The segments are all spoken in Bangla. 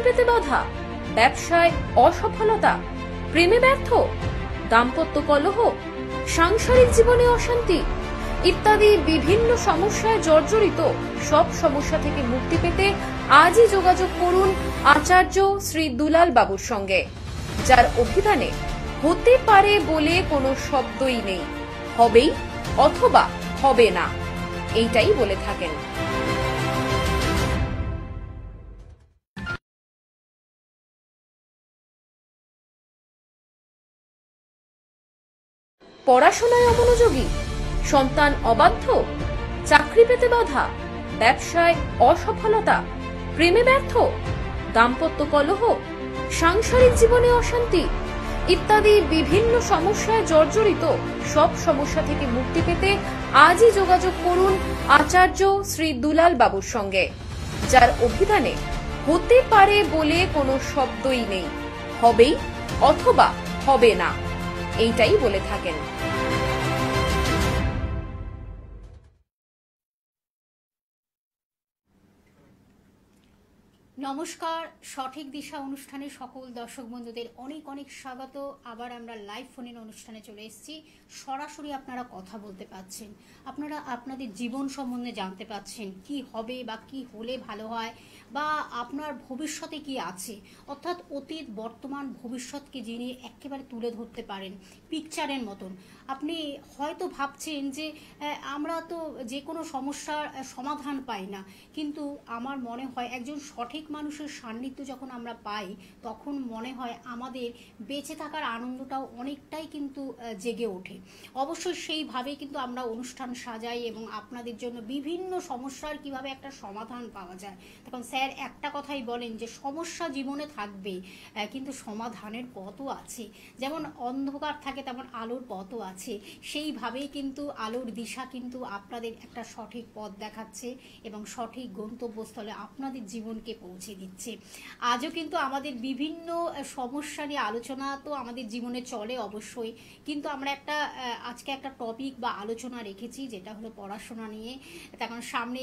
পেতে বাধা, ব্যবসায় অসফলতা, প্রেমে ব্যর্থ, দাম্পত্য কলহ, সাংসারিক জীবনে অশান্তি ইত্যাদি বিভিন্ন সমস্যায় জর্জরিত সব সমস্যা থেকে মুক্তি পেতে আজই যোগাযোগ করুন আচার্য শ্রী দুলাল বাবুর সঙ্গে, যার অভিধানে হতে পারে বলে কোনো শব্দই নেই, হবেই অথবা হবে না, এইটাই বলে থাকেন। পড়াশোনায় অমনোযোগী, সন্তান অবাধ্য, চাকরি পেতে বাধা, ব্যবসায় অসফলতা, প্রেমে ব্যর্থ, দাম্পত্য কলহ, সাংসারিক জীবনে অশান্তি ইত্যাদি বিভিন্ন সমস্যায় জর্জরিত সব সমস্যা থেকে মুক্তি পেতে আজই যোগাযোগ করুন আচার্য শ্রী দুলাল বাবুর সঙ্গে, যার অভিধানে হতে পারে বলে কোনো শব্দই নেই, হবেই অথবা হবে না, এইটাই বলে থাকেন। নমস্কার, সঠিক দিশা অনুষ্ঠানে সকল দর্শক বন্ধুদের অনেক অনেক স্বাগত। আবার আমরা লাইভ ফোনের অনুষ্ঠানে চলে এসেছি। সরাসরি আপনারা কথা বলতে পাচ্ছেন, আপনারা আপনাদের জীবন সম্বন্ধে জানতে পাচ্ছেন, কি হবে বা কি হলে ভালো হয় বা আপনার ভবিষ্যতে কি আছে, অর্থাৎ অতীত বর্তমান ভবিষ্যৎকে যিনি একেবারে তুলে ধরতে পারেন পিকচারের মতন। আপনি হয়তো ভাবছেন যে আমরা তো যে কোনো সমস্যার সমাধান পাই না, কিন্তু আমার মনে হয় একজন সঠিক মানুষের সান্নিধ্য যখন আমরা পাই তখন মনে হয় আমাদের বেঁচে থাকার আনন্দটাও অনেকটাই কিন্তু জেগে ওঠে। অবশ্যই সেইভাবেই কিন্তু আমরা অনুষ্ঠান সাজাই এবং আপনাদের জন্য বিভিন্ন সমস্যার কিভাবে একটা সমাধান পাওয়া যায়। তখন স্যার একটা কথাই বলেন যে সমস্যা জীবনে থাকবে, কিন্তু সমাধানের পথও আছে। যেমন অন্ধকার থাকে তেমন আলোর পথও আছে, সেইভাবেই কিন্তু আলোর দিশা কিন্তু আপনাদের একটা সঠিক পথ দেখাচ্ছে এবং সঠিক গন্তব্যস্থলে আপনাদের জীবনকে পৌঁছে দিচ্ছে। আজও কিন্তু আমাদের বিভিন্ন সমস্যা নিয়ে আলোচনা তো আমাদের জীবনে চলে অবশ্যই, কিন্তু আমরা আজকে একটা টপিক বা আলোচনা রেখেছি যেটা হলো পড়াশোনা নিয়ে। তখন সামনে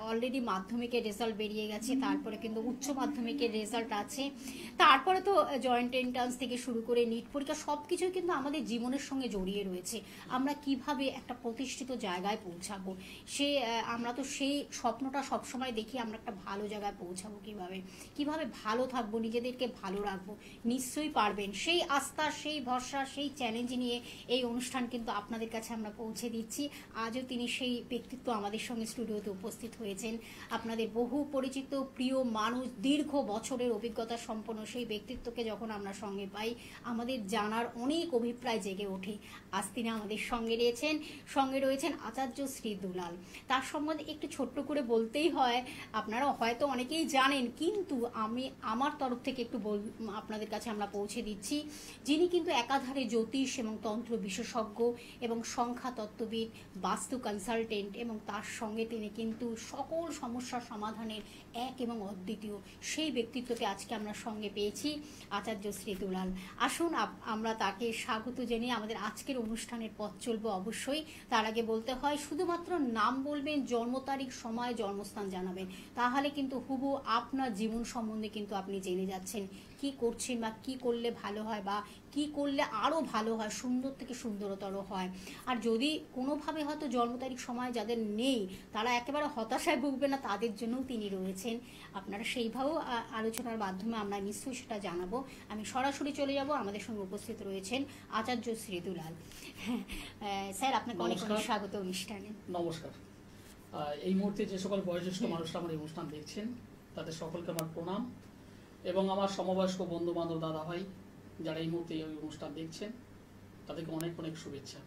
অলরেডি মাধ্যমিকের রেজাল্ট বেরিয়ে গেছে, তারপরে কিন্তু উচ্চ মাধ্যমিকের রেজাল্ট আছে, তারপরে তো জয়েন্ট এন্ট্রান্স থেকে শুরু করে নিট পরীক্ষা সব কিছুই কিন্তু আমাদের জীবনের সঙ্গে জড়িয়ে রয়েছে। আমরা কিভাবে একটা প্রতিষ্ঠিত জায়গায় পৌঁছাবো, আমরা তো সেই স্বপ্নটা সবসময় দেখি আমরা একটা ভালো জায়গায় পৌঁছাবো কিভাবে ভালো থাকবো, নিজেদেরকে ভালো রাখবো। নিশ্চয়ই পারবেন, সেই আস্থা, সেই ভরসা, সেই চ্যালেঞ্জ নিয়ে এই অনুষ্ঠান কিন্তু আপনাদের কাছে আমরা পৌঁছে দিচ্ছি। আজও তিনি সেই ব্যক্তিত্ব আমাদের সঙ্গে স্টুডিওতে উপস্থিত হয়েছেন। আপনাদের বহু পরিচিত প্রিয় মানুষ, দীর্ঘ বছরের অভিজ্ঞতা সম্পন্ন সেই ব্যক্তিত্বকে যখন আমরা সঙ্গে পাই আমাদের জানার অনেক অভিপ্রায় জেগে ওঠে। আজ তিনি আমাদের সঙ্গে রয়েছেন আচার্য শ্রী দুলাল। তার সম্বন্ধে একটু ছোট্ট করে বলতেই হয়, আপনারা হয়তো অনেকেই জানেন, কিন্তু আমি আমার তরফ থেকে একটু আপনাদের কাছে আমরা পৌঁছে দিচ্ছি। যিনি কিন্তু একাধারে জ্যোতিষ এবং তন্ত্র বিশেষজ্ঞ এবং সংখ্যা তত্ত্ববিদ, বাস্তু কনসালটেন্ট, এবং তার সঙ্গে তিনি কিন্তু সকল সমস্যার সমাধানের এক এবং অদ্বিতীয় সেই ব্যক্তিত্বকে আজকে আমরা সঙ্গে পেয়েছি, আচার্য শ্রী দুলাল। আসুন আমরা তাকে স্বাগত জানিয়ে আমাদের আজকের অনুষ্ঠানের পথ চলবো। অবশ্যই তার আগে বলতে হয়, শুধুমাত্র নাম বলবেন, জন্ম তারিখ, সময়, জন্মস্থান জানাবেন, তাহলে কিন্তু হুবহু আপনার জীবন সম্বন্ধে কিন্তু আপনি জেনে যাচ্ছেন কি করছেন বা কি করলে ভালো হয় বা কি করলে আরও ভালো হয়, সুন্দর থেকে সুন্দরতর হয়। আর যদি কোনোভাবে হয়তো জন্ম তারিখ সময় যাদের নেই তারা একেবারে হতাশায় ভুগবে না, তাদের জন্যও তিনি রয়েছেন। আপনারা সেইভাবেও আলোচনার মাধ্যমে আমরা নিশ্চয়ই সেটা জানাবো। আমি সরাসরি চলে যাব, আমাদের সঙ্গে উপস্থিত রয়েছেন আচার্য শ্রী দুলাল। স্যার, আপনাকে অনেক অনেক স্বাগত অনুষ্ঠানে। নমস্কার। এই মুহূর্তে যে সকল বয়োজ্যেষ্ঠ মানুষরা আমার এই অনুষ্ঠান দেখছেন তাদের সকলকে আমার প্রণাম, এবং আমার সমবয়স্ক বন্ধু বান্ধব, দাদা ভাই যারা এই মুহূর্তে এই অনুষ্ঠান দেখছেন তাদেরকে অনেক অনেক শুভেচ্ছা।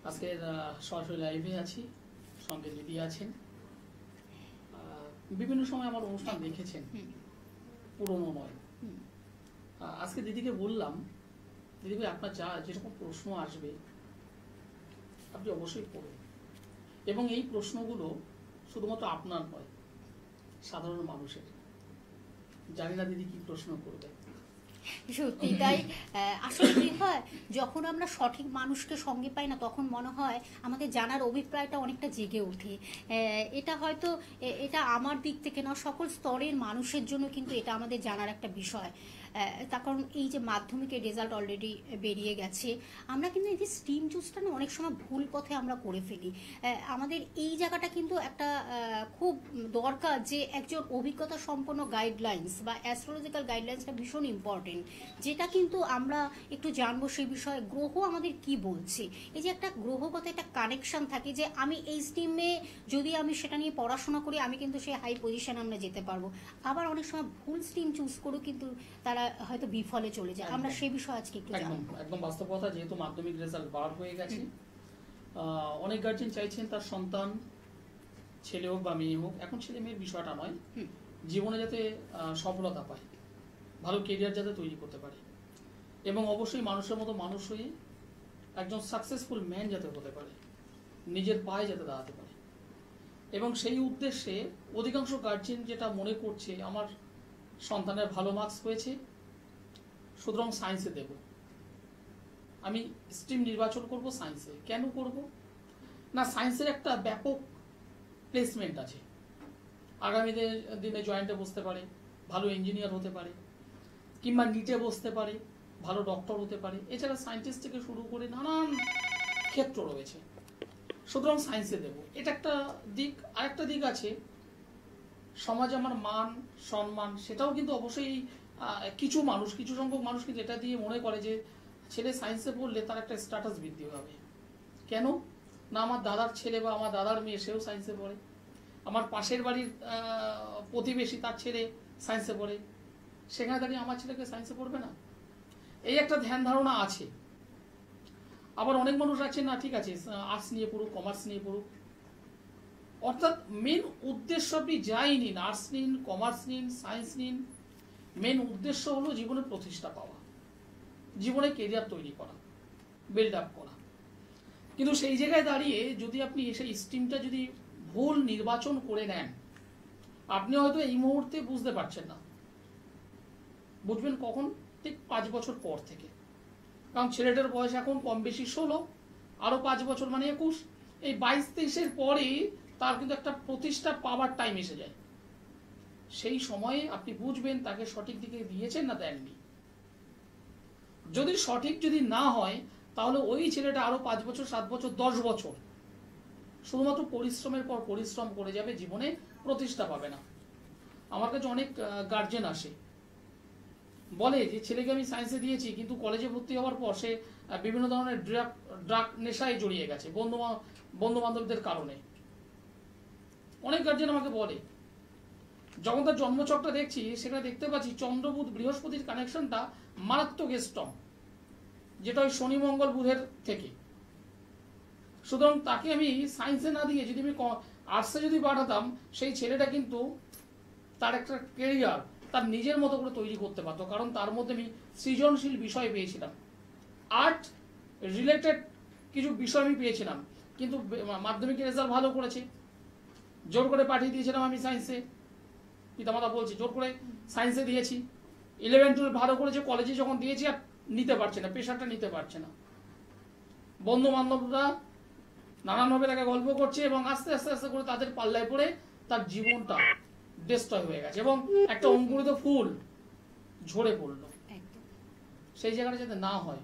আজকে সরাসরি লাইভে আছি, সঙ্গে দিদি আছেন। বিভিন্ন সময় আমার অনুষ্ঠান দেখেছেন, পুরনো নয়। আজকে দিদিকে বললাম, দিদি আপনার যেরকম প্রশ্ন আসবে আপনি অবশ্যই পড়ুন, এবং এই প্রশ্নগুলো শুধুমাত্র আপনার নয়, সাধারণ মানুষের। জানি না দিদি কি প্রশ্ন করবে, সত্যি তাই। আসলে কি হয়, যখন আমরা সঠিক মানুষকে সঙ্গে পাই না, তখন মনে হয় আমাদের জানার অভিপ্রায়টা অনেকটা জেগে ওঠে। এটা হয়তো এটা আমার দিক থেকে না, সকল স্তরের মানুষের জন্য কিন্তু এটা আমাদের জানার একটা বিষয়। তার কারণ এই যে মাধ্যমিকের রেজাল্ট অলরেডি বেরিয়ে গেছে, আমরা কিন্তু এই যে স্ট্রিম চুজটা না অনেক সময় ভুল পথে আমরা করে ফেলি। আমাদের এই জায়গাটা কিন্তু একটা খুব দরকার যে একজন অভিজ্ঞতা সম্পন্ন গাইডলাইন্স বা অ্যাস্ট্রোলজিক্যাল গাইডলাইন্সটা ভীষণ ইম্পর্টেন্ট, যেটা কিন্তু আমরা একটু জানবো সেই বিষয়ে গ্রহ আমাদের কি বলছে। এই যে একটা গ্রহগত একটা কানেকশন থাকে যে আমি এই স্ট্রিমে যদি আমি সেটা নিয়ে পড়াশোনা করি, আমি কিন্তু সেই হাই পজিশন আমরা যেতে পারবো। আবার অনেক সময় ভুল স্ট্রিম চুজ করেও কিন্তু তারা হয়তো বিফলে চলে যায়। আমরা সেই বিষয়ে আজকে একটু একদম জানবো। একদম বাস্তব কথা। যেহেতু মাধ্যমিক রেজাল্ট বার হয়ে গেছে, অনেক গার্জেন চাইছেন তার সন্তান ছেলে হোক বা মেয়ে হোক, এখন ছেলে মেয়ের বিষয়টা নয়, জীবনে যাতে সফলতা পায়, ভালো কেরিয়ার যাতে তৈরি করতে পারে, এবং অবশ্যই মানুষের মতো মানুষ হয়ে একজন সাকসেসফুল ম্যান যাতে হতে পারে, নিজের পায়ে যাতে দাঁড়াতে পারে। এবং সেই উদ্দেশ্যে অধিকাংশ গার্জেন যেটা মনে করছে, আমার সন্তানের ভালো মার্কস হয়েছে, সুতরাং সায়েন্সে দেব, আমি স্ট্রিম নির্বাচন করব সায়েন্সে। কেন করব না, সায়েন্সের একটা ব্যাপক প্লেসমেন্ট আছে, আগামী দিনে জয়েন্টে বসতে পারে, ভালো ইঞ্জিনিয়ার হতে পারে, কিংবা নিটে বসতে পারে, ভালো ডক্টর হতে পারে। এছাড়া সায়েন্টিস্ট থেকে শুরু করে নানান ক্ষেত্র রয়েছে, সুতরাং সায়েন্সে দেব, এটা একটা দিক। আরেকটা দিক আছে, সমাজে আমার মান সম্মান, সেটাও কিন্তু অবশ্যই কিছু সংখ্যক মানুষ কিন্তু এটা দিয়ে মনে করে যে ছেলে সায়েন্সে পড়লে তার একটা স্ট্যাটাস বৃদ্ধি হবে। কেন না, আমার দাদার ছেলে বা আমার দাদার মেয়ে সেও সায়েন্সে পড়ে, আমার পাশের বাড়ির প্রতিবেশী তার ছেলে সায়েন্সে পড়ে, সেখানে দাঁড়িয়ে আমার ছেলেকে সায়েন্সে পড়বে না, এই একটা ধ্যান ধারণা আছে। আবার অনেক মানুষ আছে না, ঠিক আছে আর্টস নিয়ে পড়ুক, কমার্স নিয়ে পড়ুক, অর্থাৎ মেন উদ্দেশ্য আপনি যাই নিন, আর্টস নিন, কমার্স নিন, সায়েন্স নিন, মেন উদ্দেশ্য হলো জীবনে প্রতিষ্ঠা পাওয়া, জীবনে কেরিয়ার তৈরি করা, বিল্ড আপ করা। কিন্তু সেই জায়গায় দাঁড়িয়ে যদি আপনি সেই স্ট্রিমটা যদি ভুল নির্বাচন করে নেন, আপনি হয়তো এই মুহূর্তে বুঝতে পারছেন না, বুঝবেন কখন, ঠিক 5 বছর পর থেকে। কারণ ছেলেটার বয়স এখন কম বেশি 16, আরো 5 বছর মানে 21, এই 22-23-এর পরেই তার কিন্তু একটা প্রতিষ্ঠা পাওয়ার টাইম এসে যায়। সেই সময়ে আপনি বুঝবেন তাকে সঠিক দিকে দিয়েছেন না দেননি। যদি সঠিক যদি না হয়, তাহলে ওই ছেলেটা আরো 5 বছর, 7 বছর, 10 বছর শুধুমাত্র পরিশ্রমের পর পরিশ্রম করে যাবে, জীবনে প্রতিষ্ঠা পাবে না। আমার কাছে অনেক গার্জেন আসে, বলে যে ছেলেকে আমি সায়েন্সে দিয়েছি, কিন্তু কলেজে ভর্তি হওয়ার পর সে বিভিন্ন ধরনের ড্রাগ নেশায় জড়িয়ে গেছে বন্ধু বান্ধবদের কারণে। অনেক গার্জেন আমাকে বলে, যখন তার জন্মচক্রটা দেখছি, সেখানে দেখতে পাচ্ছি চন্দ্র বুধ বৃহস্পতির কানেকশনটা মারাত্মক স্ট্রং, যেটা ওই শনি মঙ্গল বুধের থেকে। সুতরাং তাকে আমি সায়েন্সে না দিয়ে যদি আমি আর্টসে যদি পাঠাতাম, সেই ছেলেটা কিন্তু তার একটা কেরিয়ার তার নিজের মতো করে তৈরি করতে পারতো, কারণ তার মধ্যে আমি সৃজনশীল বিষয় পেয়েছিলাম, আর্ট রিলেটেড কিছু বিষয় আমি পেয়েছিলাম। কিন্তু মাধ্যমিকের রেজাল্ট ভালো করেছে, জোর করে পাঠিয়ে দিয়েছিলাম আমি সায়েন্সে, পিতামাতা বলছে জোর করে সায়েন্সে দিয়েছি। 11-12 ভালো করেছে, কলেজে যখন দিয়েছি আর নিতে পারছে না, প্রেশারটা নিতে পারছে না। বন্ধু বান্ধবরা নানানভাবে তাকে গল্প করছে, এবং আস্তে আস্তে আস্তে করে তাদের পাল্লায় পড়ে তার জীবনটা ডিস্ট্রয় হয়ে গেছে, এবং একটা অঙ্কুরিত ফুল ঝরে পড়লো। সেই জায়গাটা যাতে না হয়,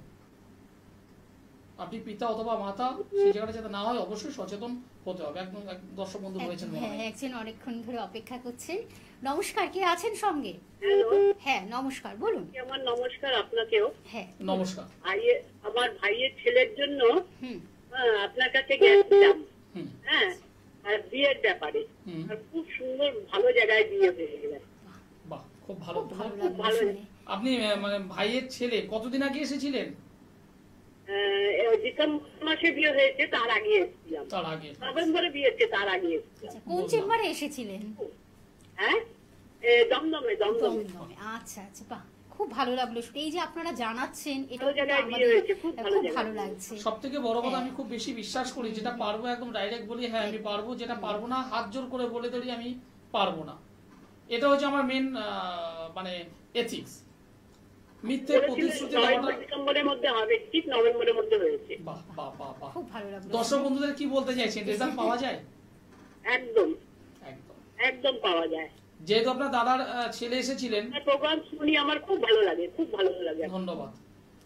আপনি পিতা অথবা মাতা, সেই জায়গাটা যাতে না হয়, অবশ্যই সচেতন হতে হবে। একদম দর্শক বন্ধু রয়েছেন, একজন অনেকক্ষণ ধরে অপেক্ষা করছেন। নমস্কার, কে আছেন সঙ্গে? হ্যালো, হ্যাঁ নমস্কার, বলুন। আমার নমস্কার আপনাকেও। হ্যাঁ নমস্কার। আমার ভাইয়ের ছেলের জন্য আপনার কাছে গেছিলাম, হ্যাঁ, আর বিয়ের ব্যাপারে, আর খুব সুন্দর ভালো জায়গায় বিয়ে হয়ে গেল। বাহ, খুব ভালো। খুব ভালো। আপনি মানে ভাইয়ের ছেলে কতদিন আগে এসেছিলেন? ডিসেম্বর মাসে বিয়ে হয়েছে, তার আগে এসেছিলাম। তার আগে নভেম্বরে বিয়ে হচ্ছে, তার আগে এসেছিলাম। কোন চেম্বারে এসেছিলেন? হ্যাঁ, দমদমে। আচ্ছা আচ্ছা, বাহ, খুব ভালো লাগলো। এই যে আপনারা জানাচ্ছেন, এটাও ভালো জায়গায় আমাদের বিয়ে হয়েছে, খুব ভালো খুব ভালো লাগছে। সব থেকে বড় কথা, আমি খুব বেশি বিশ্বাস করি, যেটা পারবো একদম ডাইরেক্ট বলি হ্যাঁ আমি পারবো, যেটা পারবো না হাত জোর করে বলে ধরি আমি পারবো না। এটা হচ্ছে আমার মেন মানে এথিক্স। মিথ্যে বলেছিলেন প্রতিশ্রুতি নভেম্বর দেওয়াটা ডিসেম্বরের মধ্যে হবে, ঠিক নভেম্বরের মধ্যে হয়েছে। বাহ বাহ বাহ বাহ। খুব ভালো লাগলো। দর্শক বন্ধুদের কি বলতে চাইছেন, রেজাল্ট পাওয়া যায়? একদম একদম। একদম পাওয়া যায়। যেহেতু আপনার দাদার ছেলে এসেছিলেন, প্রোগ্রাম শুনি আমার খুব ভালো লাগে, খুব ভালো লাগে। ধন্যবাদ।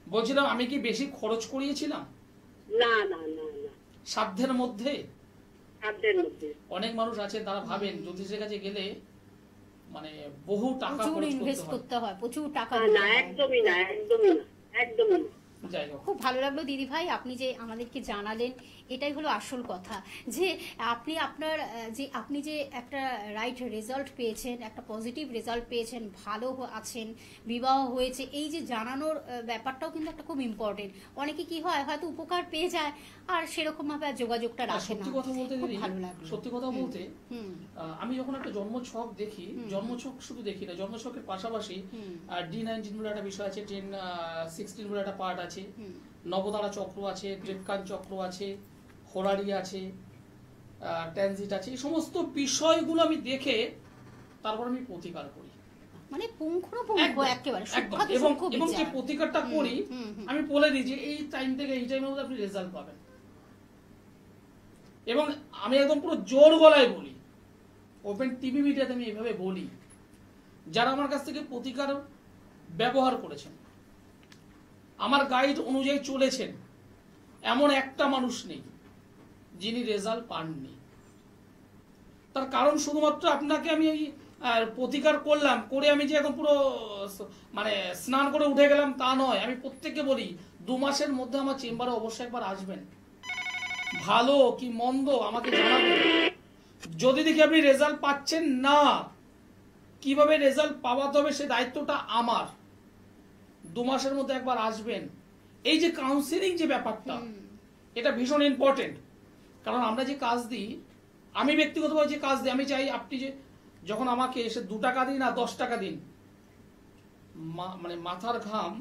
বলছিলাম আমি কি বেশি খরচ করিয়েছিলাম? না না না না, সাধ্যের মধ্যে। সাধ্যের মধ্যে। অনেক মানুষ আছে তারা ভাবেন জ্যোতিষের কাছে গেলে মানে বহু টাকা প্রচুর খরচ ইনভেস্ট করতে করতে হয়, প্রচুর টাকা না দিতে না, হয়। একদমই না, একদমই না, একদমই না। হয়। যাই হোক, খুব ভালো লাগলো দিদি ভাই, আপনি যে আমাদেরকে জানালেন, এটাই হলো আসল কথা, যে আপনি যে একটা রাইট রেজাল্ট পেয়েছেন, একটা পজিটিভ রেজাল্ট পেয়েছেন, ভালো আছেন, বিবাহ হয়েছে, এই যে জানানোর ব্যাপারটাও কিন্তু একটা খুব ইম্পর্টেন্ট। অনেকে কি হয়, হয়তো উপকার পেয়ে যায় আর সেরকম ভাবে আর যোগাযোগটা রাখে না। সত্যি কথা বলতে খুব দিদি, ভালো লাগলো। সত্যি কথা বলতে হুম আমি যখন একটা জন্মছক দেখি, জন্মছক শুধু দেখি না, জন্মছকের পাশাপাশি D19 বলে একটা বিষয় আছে, 1016 বলে একটা পার্ট আছে, নবতারা চক্র আছে, ড্রেপকান চক্র আছে, হোরারি আছে, ট্রানজিট আছে, এই সমস্ত বিষয়গুলো আমি দেখে তারপর আমি প্রতিকার করি। মানে পুঙ্খানুপুঙ্খ একদম, একেবারে একদম। সূক্ষ্মাতি এবং সূক্ষ্ম এবং যে বিচার। প্রতিকারটা করি আমি বলে দিই যে এই টাইম থেকে এই টাইমের মধ্যে আপনি রেজাল্ট পাবেন, এবং আমি একদম পুরো জোর গলায় বলি, ওপেন টিভি মিডিয়াতে আমি এইভাবে বলি, যারা আমার কাছ থেকে প্রতিকার ব্যবহার করেছেন, আমার গাইড অনুযায়ী চলেছেন, এমন একটা মানুষ নেই যিনি রেজাল্ট পাননি। তার কারণ শুধুমাত্র আপনাকে আমি এই প্রতিকার করলাম, করে আমি যে একদম পুরো মানে স্নান করে উঠে গেলাম তা নয়। আমি প্রত্যেককে বলি 2 মাসের মধ্যে আমার চেম্বারে অবশ্যই একবার আসবেন, ভালো কি মন্দ আমাকে জানাবেন। যদি দেখি আপনি রেজাল্ট পাচ্ছেন না, কিভাবে রেজাল্ট পাওয়াতে হবে সে দায়িত্বটা আমার। 2 মাসের মধ্যে একবার আসবেন। এই যে কাউন্সিলিং যে ব্যাপারটা, এটা ভীষণ ইম্পর্টেন্ট। কারণ আমরা যে কাজ দিই, আমি ব্যক্তিগতভাবে যে কাজ দিই, আমি চাই আপনি যে যখন আমাকে এসে 2 টাকা দিন আর 10 টাকা দিন, মানে মাথার ঘাম